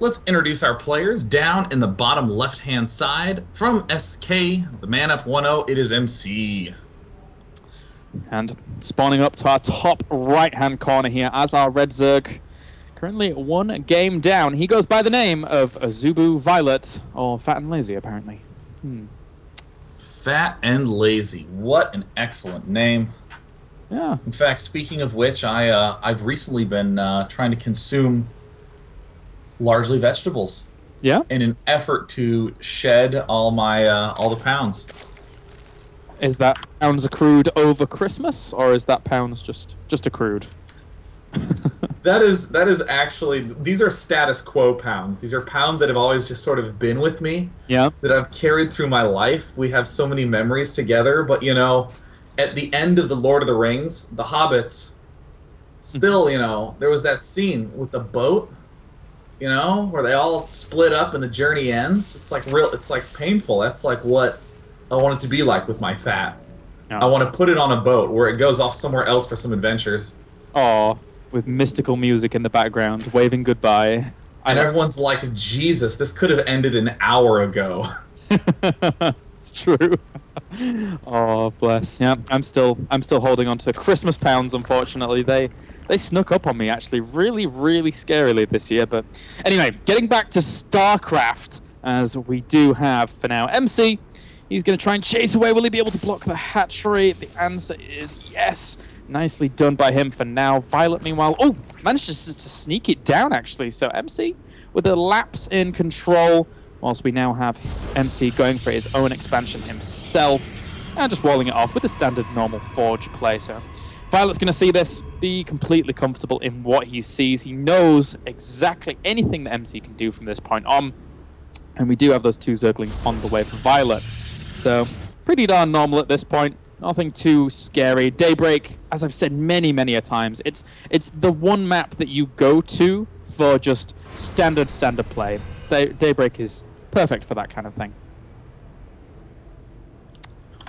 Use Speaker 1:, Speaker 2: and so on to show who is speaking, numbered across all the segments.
Speaker 1: let's introduce our players. Down in the bottom left-hand side, from SK, the man up 1-0, it is MC.
Speaker 2: And spawning up to our top right-hand corner here as our Red Zerg. Currently 1 game down. He goes by the name of AZUBU viOLet, or Fat and Lazy, apparently.
Speaker 1: Fat and Lazy. What an excellent name.
Speaker 2: Yeah.
Speaker 1: In fact, speaking of which, I've recently been trying to consume largely vegetables.
Speaker 2: Yeah?
Speaker 1: In an effort to shed all my all the pounds.
Speaker 2: Is that pounds accrued over Christmas, or is that pounds just accrued?
Speaker 1: That is actually, these are status quo pounds. These are pounds that have always just sort of been with me.
Speaker 2: Yeah.
Speaker 1: That I've carried through my life. We have so many memories together, but you know, at the end of The Lord of the Rings, the hobbits, still, you know, there was that scene with the boat, you know, where they all split up and the journey ends. It's like it's like painful. That's like what I want it to be like with my fat.
Speaker 2: Yeah.
Speaker 1: I want to put it on a boat where it goes off somewhere else for some adventures.
Speaker 2: Aw, with mystical music in the background, waving goodbye.
Speaker 1: And everyone's like, Jesus, this could have ended an hour ago.
Speaker 2: It's true. Oh, bless. Yeah, I'm still holding on to Christmas pounds, unfortunately. They snuck up on me, actually, really, really scarily this year. But anyway, getting back to StarCraft, as we do have for now. MC, he's going to try and chase away. Will he be able to block the hatchery? The answer is yes. Nicely done by him for now. viOLet, meanwhile, oh, managed to sneak it down, actually. So MC with a lapse in control, whilst we now have MC going for his own expansion himself and just walling it off with a standard normal Forge play. So viOLet's going to see this, be completely comfortable in what he sees. He knows exactly anything that MC can do from this point on. And we do have those 2 Zerglings on the way for viOLet. So pretty darn normal at this point. Nothing too scary. Daybreak, as I've said many, many a times, it's the one map that you go to for just standard play. Daybreak is perfect for that kind of thing.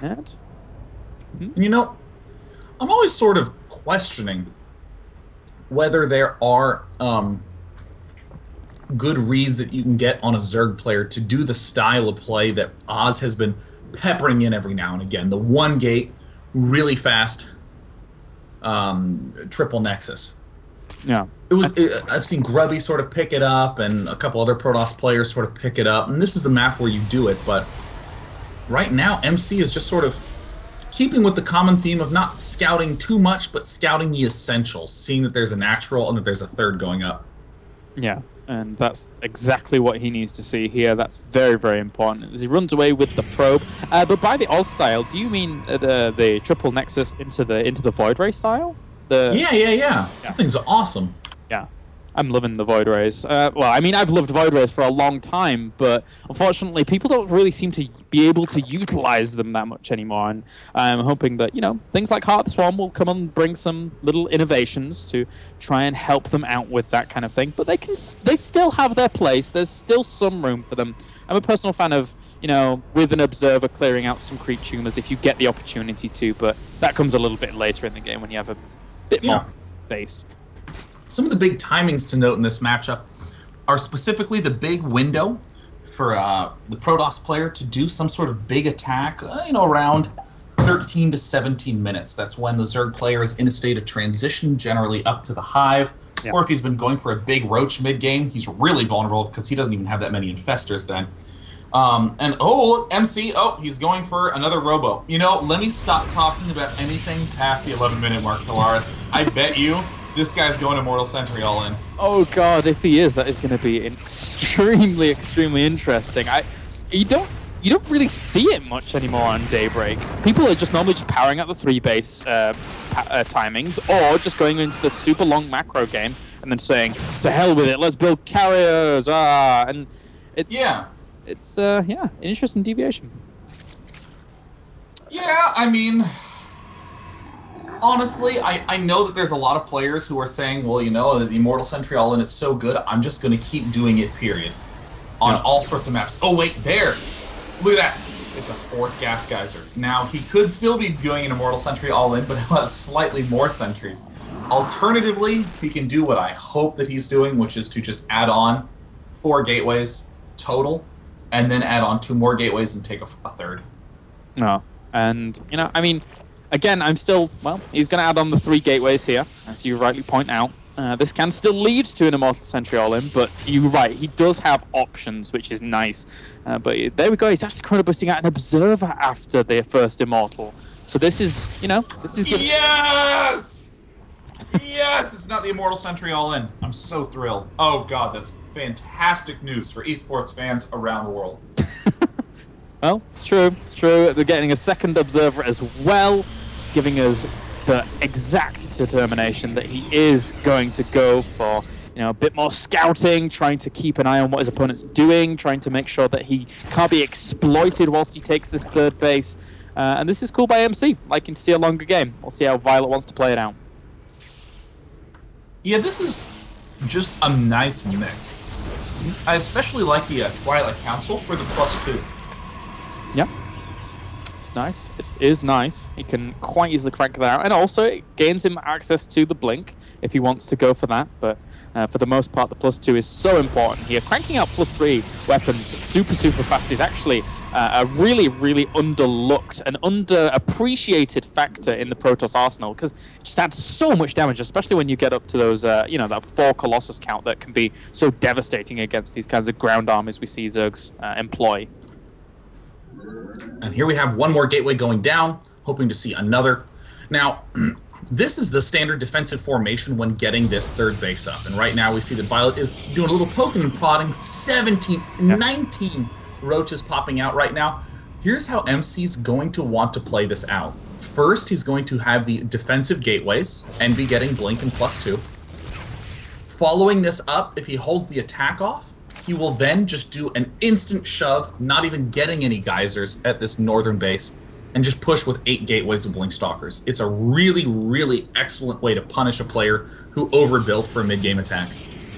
Speaker 2: And?
Speaker 1: You know, I'm always sort of questioning whether there are good reads that you can get on a Zerg player to do the style of play that Oz has been peppering in every now and again. The 1 gate, really fast, triple nexus.
Speaker 2: Yeah.
Speaker 1: I've seen Grubby sort of pick it up, and a couple other Protoss players sort of pick it up, and this is the map where you do it, but right now MC is just sort of keeping with the common theme of not scouting too much, but scouting the essentials, seeing that there's a natural and that there's a third going up.
Speaker 2: Yeah. And that's exactly what he needs to see here. That's very, very important. As he runs away with the probe. But by the Oz style, do you mean the triple nexus into the Void Ray style?
Speaker 1: Yeah. That thing's awesome.
Speaker 2: Yeah. I'm loving the Void Rays. Well, I mean, I've loved Void Rays for a long time, but unfortunately, people don't really seem to be able to utilize them that much anymore. And I'm hoping that, you know, things like Heart of the Swarm will come and bring some little innovations to try and help them out with that kind of thing. But they still have their place. There's still some room for them. I'm a personal fan of, you know, with an Observer clearing out some creep tumors if you get the opportunity to, but that comes a little bit later in the game when you have a bit more base.
Speaker 1: Some of the big timings to note in this matchup are specifically the big window for the Protoss player to do some sort of big attack, you know, around 13 to 17 minutes. That's when the Zerg player is in a state of transition, generally up to the Hive, or if he's been going for a big Roach mid-game, he's really vulnerable because he doesn't even have that many Infestors then. And oh, look, MC, oh, he's going for another Robo. You know, let me stop talking about anything past the 11-minute mark, Pilaris. I bet you this guy's going Immortal Sentry all in.
Speaker 2: Oh god, if he is, that is going to be extremely, extremely interesting. You don't really see it much anymore on Daybreak. People are just normally just powering out the 3 base timings, or just going into the super long macro game and then saying, to hell with it, let's build carriers, and it's an interesting deviation.
Speaker 1: Yeah, I mean, honestly, I know that there's a lot of players who are saying, well, you know, the Immortal Sentry all-in is so good, I'm just going to keep doing it, period. On all sorts of maps. Oh, wait, there! Look at that! It's a 4th Gas Geyser. Now, he could still be doing an Immortal Sentry all-in, but he'll have slightly more sentries. Alternatively, he can do what I hope that he's doing, which is to just add on 4 gateways total, and then add on 2 more gateways and take a third.
Speaker 2: No. And, you know, I mean, again, I'm still, well, he's going to add on the 3 gateways here, as you rightly point out. This can still lead to an Immortal Sentry all-in, but you're right, he does have options, which is nice. But there we go, he's actually chrono boosting out an Observer after their first Immortal. So this is, you know, this is good.
Speaker 1: Yes! Yes! It's not the Immortal Sentry all-in. I'm so thrilled. Oh god, that's fantastic news for esports fans around the world.
Speaker 2: Well, it's true, it's true. They're getting a second Observer as well, giving us the exact determination that he is going to go for, you know, a bit more scouting, trying to keep an eye on what his opponent's doing, trying to make sure that he can't be exploited whilst he takes this third base. And this is cool by MC, liking to see a longer game. We'll see how viOLet wants to play it out.
Speaker 1: Yeah, this is just a nice mix. I especially like the Twilight Council for the +2.
Speaker 2: Yeah. It's nice. It is nice. He can quite easily crank that out. And also, it gains him access to the blink if he wants to go for that. But for the most part, the +2 is so important here. Cranking out +3 weapons super, super fast is actually a really, really underlooked and underappreciated factor in the Protoss arsenal, because it just adds so much damage, especially when you get up to those, you know, that 4 Colossus count that can be so devastating against these kinds of ground armies we see Zergs employ.
Speaker 1: And here we have 1 more gateway going down, hoping to see another. Now, this is the standard defensive formation when getting this third base up. And right now we see that viOLet is doing a little poking and prodding, 17, 19 roaches popping out right now. Here's how MC's going to want to play this out. First, he's going to have the defensive gateways and be getting blink and +2. Following this up, if he holds the attack off, he will then just do an instant shove, not even getting any geysers at this northern base, and just push with 8 gateways of Blink Stalkers. It's a really, really excellent way to punish a player who overbuilt for a mid-game attack.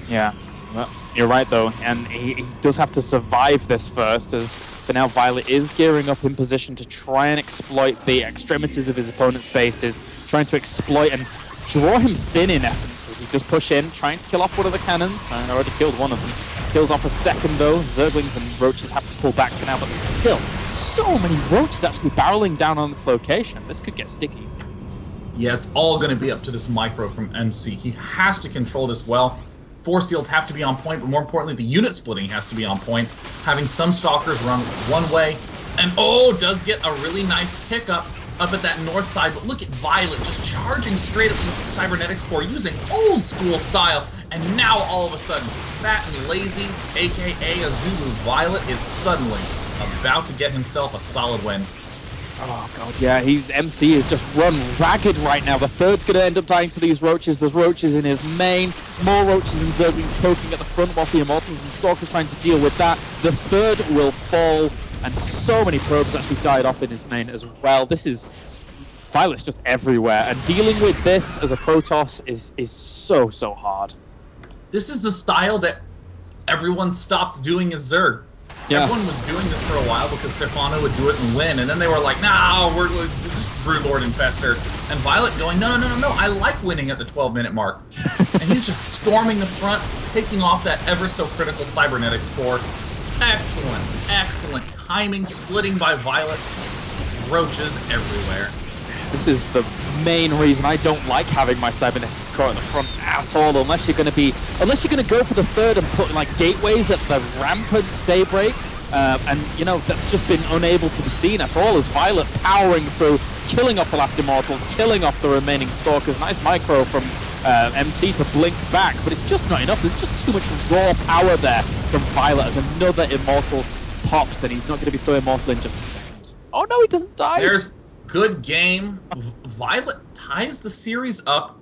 Speaker 2: Yeah, well, you're right though, and he does have to survive this first, as for now viOLet is gearing up in position to try and exploit the extremities of his opponent's bases, trying to exploit and draw him thin in essence as he does push in, trying to kill off one of the cannons. And already killed one of them. Kills off a second though. Zerglings and Roaches have to pull back for now, but there's still so many Roaches actually barreling down on this location. This could get sticky.
Speaker 1: Yeah, it's all going to be up to this micro from MC. He has to control this well. Force fields have to be on point, but more importantly, the unit splitting has to be on point. Having some Stalkers run one way, and does get a really nice pickup up at that north side, but look at viOLet just charging straight up to the Cybernetics core using old school style, and now all of a sudden, fat and lazy, aka AZUBU viOLet, is suddenly about to get himself a solid win.
Speaker 2: Oh god, yeah, MC is just run ragged right now. The third's going to end up dying to these Roaches. There's Roaches in his main, more Roaches and Zerglings poking at the front while the Immortals and Stalkers trying to deal with that. The third will fall, and so many probes actually died off in his main as well. This is... viOLet's just everywhere, and dealing with this as a Protoss is so, so hard. This
Speaker 1: is the style that everyone stopped doing as Zerg. Yeah. Everyone was doing this for a while because Stefano would do it and win, and then they were like, nah, we're just Broodlord Infester. And viOLet going, no, I like winning at the 12-minute mark. And he's just storming the front, taking off that ever-so-critical Cybernetics core. Excellent, excellent timing, splitting by viOLet. Roaches everywhere.
Speaker 2: This is the main reason I don't like having my Cybernetics core at the front at all, unless you're going to go for the third and put like gateways at the rampant Daybreak, and you know that's just been unable to be seen at all as viOLet powering through, killing off the last Immortal, killing off the remaining Stalkers. Nice micro from MC to blink back, but it's just not enough. There's just too much raw power there from viOLet as another Immortal pops, and he's not going to be so immortal in just a second. Oh no, he doesn't die.
Speaker 1: There's good game. viOLet ties the series up